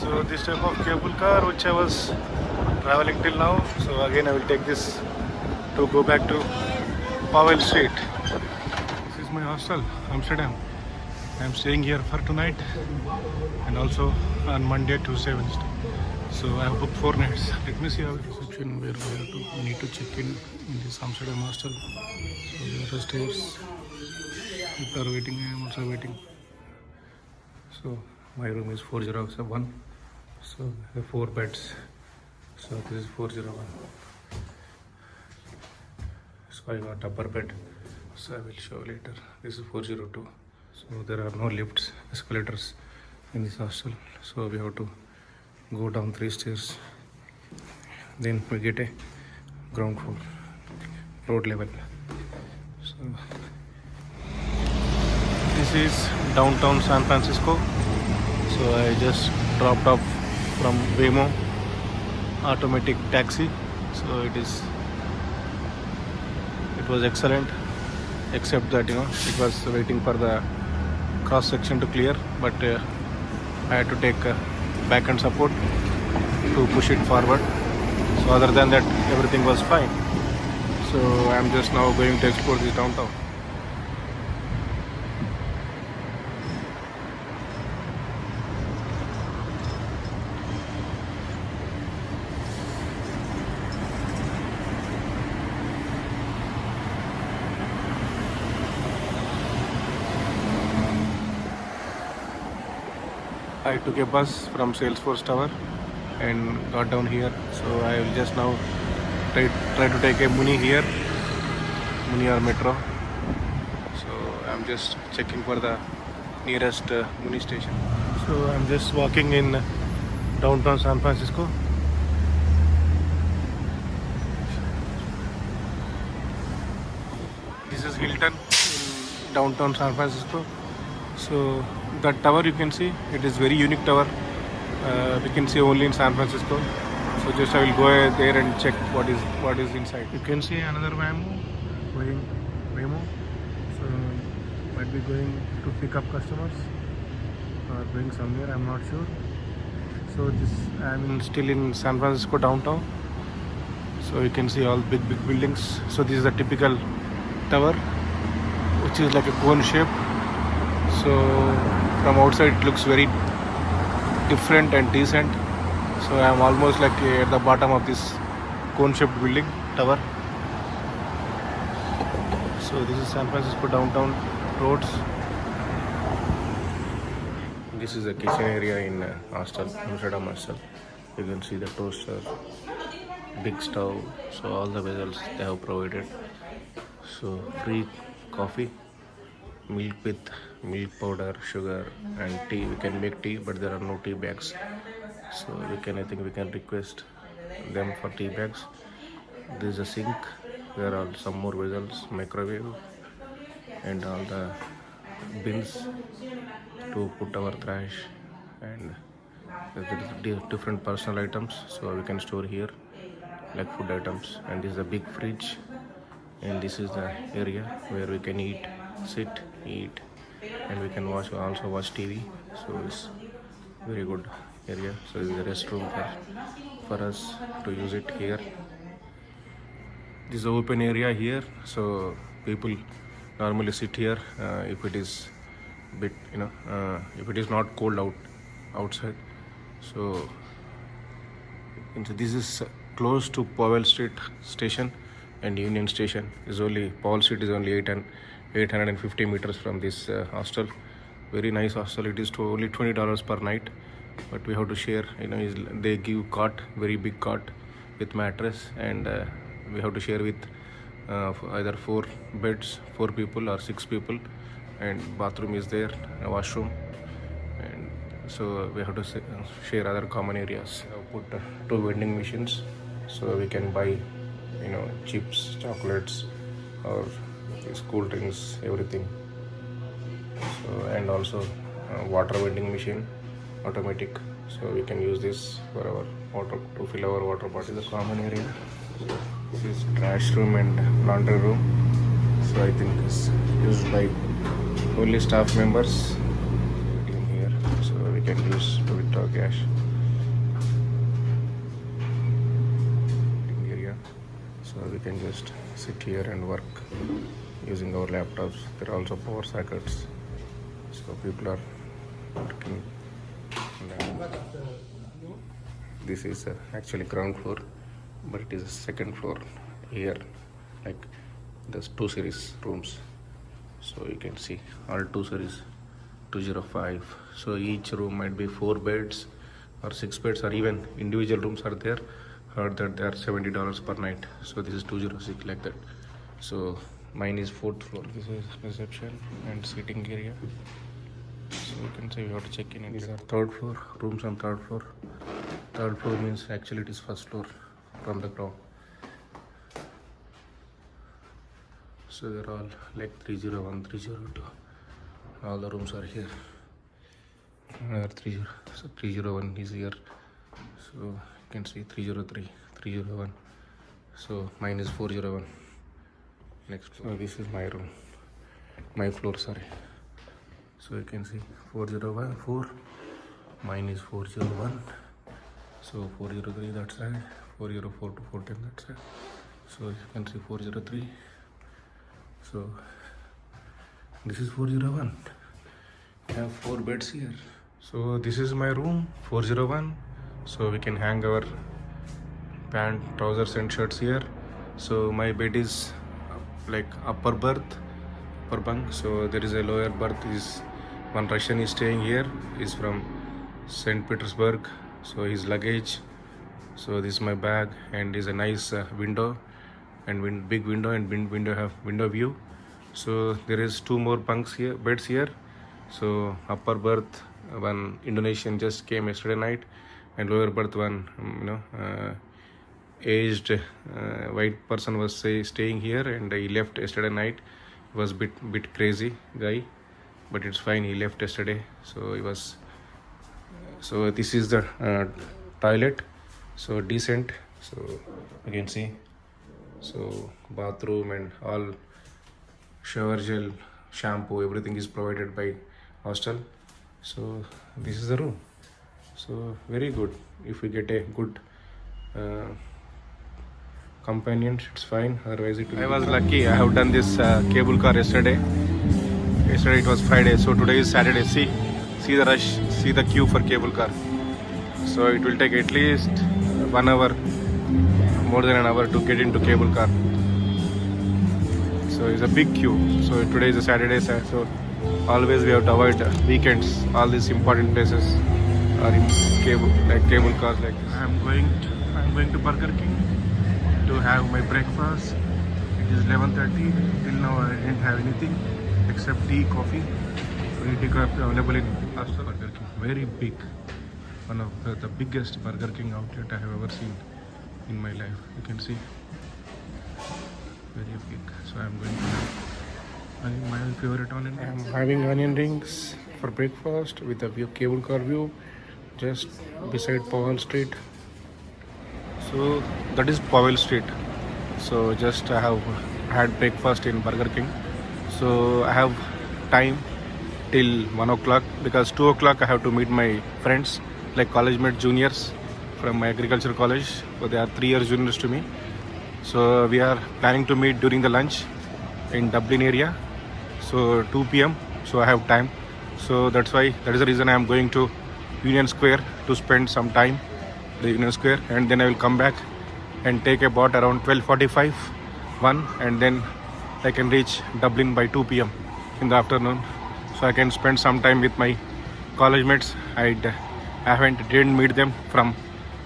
So this type of cable car which I was traveling till now. So again I will take this to go back to Powell Street. This is my hostel, Amsterdam. I am staying here for tonight and also on Monday, Tuesday, Wednesday. So I have booked 4 nights. Let me see how reception where we need to check in this Amsterdam hostel. So there are stairs. People are waiting. I am also waiting. So my room is 401. So I have 4 beds. So this is 401. So I got upper bed. So I will show later. This is 402. So there are no lifts, escalators in this hostel. So we have to go down 3 stairs. Then we get a ground floor, road level. So this is downtown San Francisco. So I just dropped off from Waymo automatic taxi. So it was excellent, except that it was waiting for the cross section to clear, but I had to take back end support to push it forward. So other than that, everything was fine. So I'm just now going to explore this downtown. I took a bus from Salesforce Tower and got down here. So I will just now try to take a Muni here, Muni or metro. So I'm just checking for the nearest Muni station. So I'm just walking in downtown San Francisco. This is Hilton in downtown San Francisco. So that tower you can see, it is very unique tower. We can see only in San Francisco. So just I will go there and check what is inside. You can see another Waymo. So might be going to pick up customers or going somewhere. I'm not sure. So I'm still in San Francisco downtown. So you can see all big buildings. So this is a typical tower, which is like a cone shape. So from outside it looks very different and decent. So I am almost like at the bottom of this cone-shaped building tower. So this is San Francisco downtown roads. This is the kitchen area in Amsterdam Hostel. You can see the toaster, big stove. So all the vessels they have provided. So free coffee, milk with milk powder, sugar and tea. We can make tea, but there are no tea bags. So I think we can request them for tea bags. There is a sink. There are some more vessels, microwave and all the bins to put our trash and different personal items. So we can store here like food items. And this is a big fridge. And this is the area where we can eat, and we can also watch TV. So it's very good area. So this is a restroom for us to use it here. This is open area here. So people normally sit here if it is if it is not cold outside. So this is close to Powell Street station and Union Station. Powell Street is only 850 meters from this hostel. Very nice hostel. It is only $20 per night, but we have to share. They give cot, very big cot with mattress, and we have to share with either 4 beds, 4 people or 6 people, and bathroom is there, a washroom, and so we have to share other common areas. I put 2 vending machines, so we can buy chips, chocolates, or these cool drinks, everything. So and also water vending machine, automatic. So we can use this for our water to fill our water bottle. This is a common area. This is trash room and laundry room. So I think it's used by only staff members in here. So we can use to withdraw cash. we can just sit here and work using our laptops. There are also power sockets, so people are working. This is actually ground floor, but it is a second floor here. Like there's 2 series rooms, so you can see all 2 series 205. So each room might be 4 beds or 6 beds, or even individual rooms are there. Heard that they are $70 per night. So this is 206 like that. So mine is 4th floor. This is reception and seating area. So you can say we have to check in. These are 3rd floor, rooms on 3rd floor. 3rd floor means actually it is 1st floor from the ground. So they're all like 301, 302. All the rooms are here. Another 30, so 301 is here. So you can see 303, 301. So mine is 401. Next floor. So this is my room, my floor, sorry. So you can see 401, 4. Mine is 401. So 403 that side, 404 to 410 that side. So you can see 403. So this is 401. We have 4 beds here. So this is my room, 401. So we can hang our pant, trousers and shirts here. So my bed is like upper berth, upper bunk. So there is a lower berth. Is one Russian is staying here. Is from St. Petersburg. So his luggage. So this is my bag, and is a nice window, and big window, and window have window view. So there is 2 more bunks here, beds here. So upper berth, one Indonesian just came yesterday night, and lower berth one aged white person was staying here, and he left yesterday night. He was bit crazy guy, but it's fine. He left yesterday, so he was. So this is the toilet, so decent. So you can see. So bathroom and all shower gel, shampoo, everything is provided by hostel. So this is the room. So very good. If we get a good companion, it's fine. Otherwise it will. I was lucky. I have done this cable car yesterday. Yesterday it was Friday, so today is Saturday. See the rush, see the queue for cable car. So it will take at least 1 hour, more than an hour to get into cable car. So it's a big queue. So today is a Saturday, so always we have to avoid weekends. All these important places are in cable cars like this. I'm going to Burger King to have my breakfast. It is 11:30. Till now I didn't have anything except tea, coffee. Free tea, coffee available in Amsterdam Burger King. Very big. One of the biggest Burger King outlet I have ever seen in my life. You can see. Very big. So I'm going to have my favorite onion rings. I'm having onion rings for breakfast with a cable car view just beside Powell Street. So that is Powell Street. So just I have had breakfast in Burger King. So I have time till 1 o'clock, because 2 o'clock I have to meet my friends, like college mate juniors from my agriculture college. So they are 3 years juniors to me. So we are planning to meet during the lunch in Dublin area. So 2 p.m. So I have time. So that is the reason I am going to Union Square to spend some time the Union Square, and then I will come back and take a boat around 12:45, 1, and then I can reach Dublin by 2 p.m. in the afternoon. So I can spend some time with my college mates. I didn't meet them from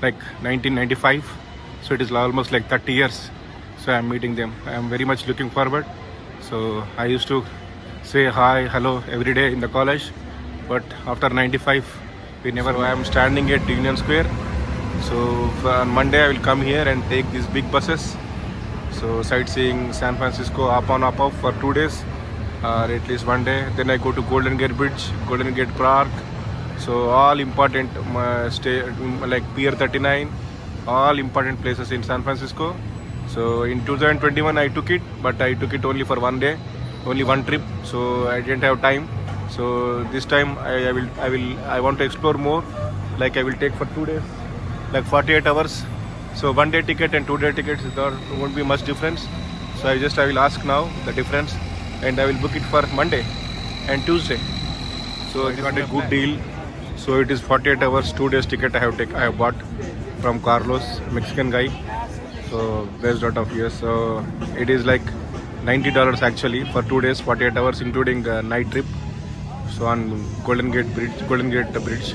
like 1995. So it is almost like 30 years. So I am meeting them. I am very much looking forward. So I used to say hi, hello every day in the college. But after 95, I am standing at Union Square. So on Monday I will come here and take these big buses. So sightseeing San Francisco, up on up off for 2 days, or at least 1 day. Then I go to Golden Gate Bridge, Golden Gate Park. So all important stay like Pier 39, all important places in San Francisco. So in 2021 I took it, but I took it only for 1 day, only one trip. So I didn't have time. So this time I want to explore more. Like I will take for 2 days, like 48 hours So 1 day ticket and 2 day tickets, there won't be much difference. So I will ask now the difference, and I will book it for Monday and Tuesday. So I got a good deal. So it is 48 hours, 2 days ticket I have bought from Carlos, Mexican guy. So based out of US. So it is like $90 actually for 2 days, 48 hours, including night trip. So on Golden Gate Bridge.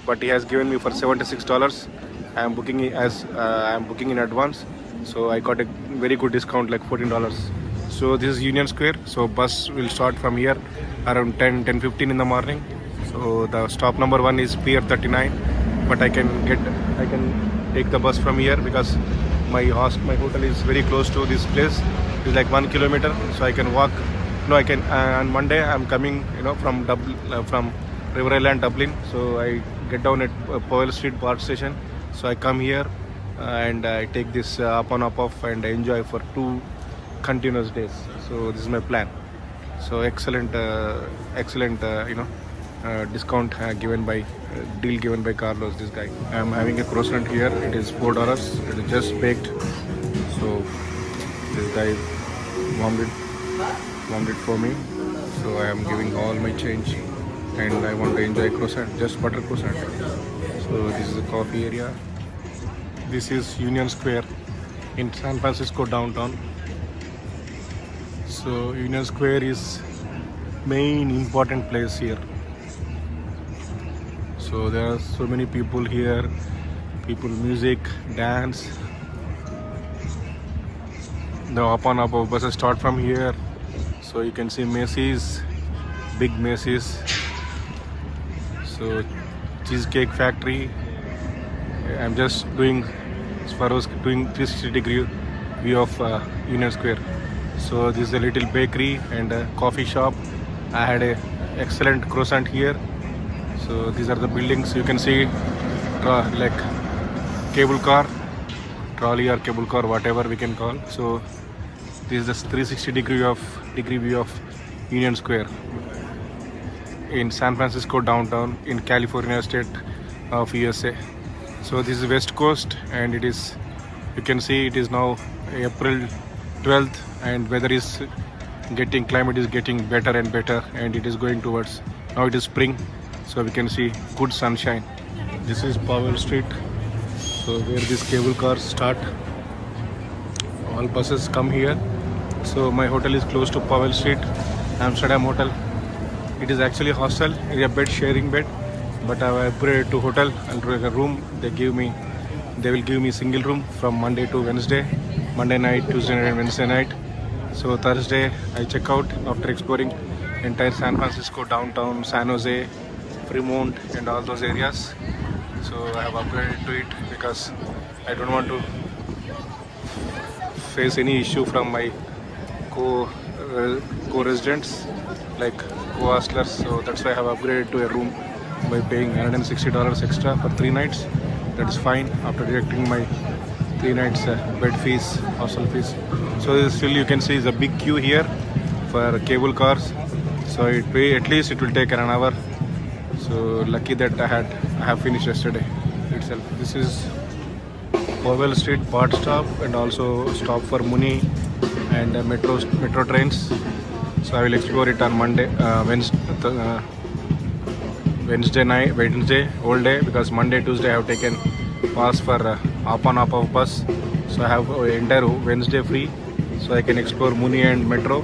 But he has given me for $76. I am booking in advance. So I got a very good discount, like $14. So this is Union Square. So bus will start from here around 10:15 in the morning. So the stop number 1 is Pier 39. But I can take the bus from here because my hotel is very close to this place. It's like 1 kilometer. So I can walk. No, I can. On Monday I'm coming, from from River Island, Dublin. So I get down at Powell Street BART station. So I come here and I take this up on up off and enjoy for 2 continuous days. So this is my plan. So excellent discount deal given by Carlos, this guy. I am having a croissant here. It is $4. It is just baked. So this guy warmed it for me. So I am giving all my change, and I want to enjoy croissant, just butter croissant. So this is the coffee area. This is Union Square in San Francisco downtown. So Union Square is main important place here. So there are so many people here, music, dance. The up and up buses start from here. So you can see Macy's, big Macy's. So Cheesecake Factory. I'm just doing 360-degree view of Union Square. So this is a little bakery and a coffee shop. I had a excellent croissant here. So these are the buildings. You can see like cable car, trolley or cable car, whatever we can call. So this is the 360-degree view of Union Square in San Francisco downtown in California state of USA. So this is West Coast, and you can see it is now April 12th, and climate is getting better and better, and it is going towards, now it is spring. So we can see good sunshine. This is Powell Street. So where these cable cars start, all buses come here. So my hotel is close to Powell Street, Amsterdam Hotel. It is actually a hostel. It is a sharing bed, but I have upgraded to hotel and to a room. They will give me single room from Monday to Wednesday, Monday night, Tuesday night, and Wednesday night. So Thursday I check out after exploring entire San Francisco downtown, San Jose, Fremont, and all those areas. So I have upgraded to it because I don't want to face any issue from my co-residents, like co-hostlers. So that's why I have upgraded to a room by paying $160 extra for 3 nights. That is fine after deducting my 3 nights bed fees, hostel fees. So still you can see is a big queue here for cable cars. So at least it will take an hour. So lucky that I have finished yesterday itself. This is Powell Street BART stop, and also stop for Muni and metro trains. So I will explore it on Wednesday all day, because Monday, Tuesday I have taken pass for up of bus. So I have entire Wednesday free, so I can explore Muni and metro.